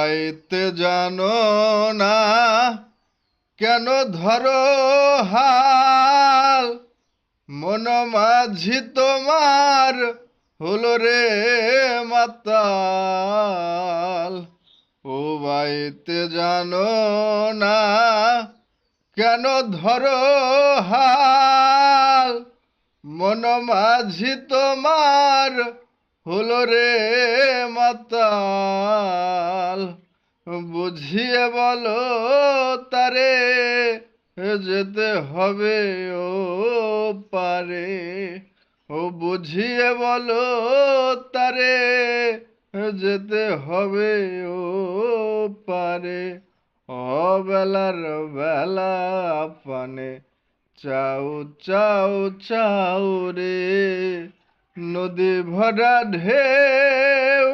বাইতে জানো না কেন ধরো হাল, মন মাঝি তোমার হলো রে মাতাল। ও বাইতে জানো না কেন ধরো হাল, মন মাঝি তোমার হলো রে মাতাল। বুঝিয়ে বলো তারে যেতে হবে ও পারে। ও বুঝিয়ে বলো তারে যেতে হবে ও পারে। অবেলার বেলা পানে চাও চাও চাও রে, নদী ভরা ঢেউ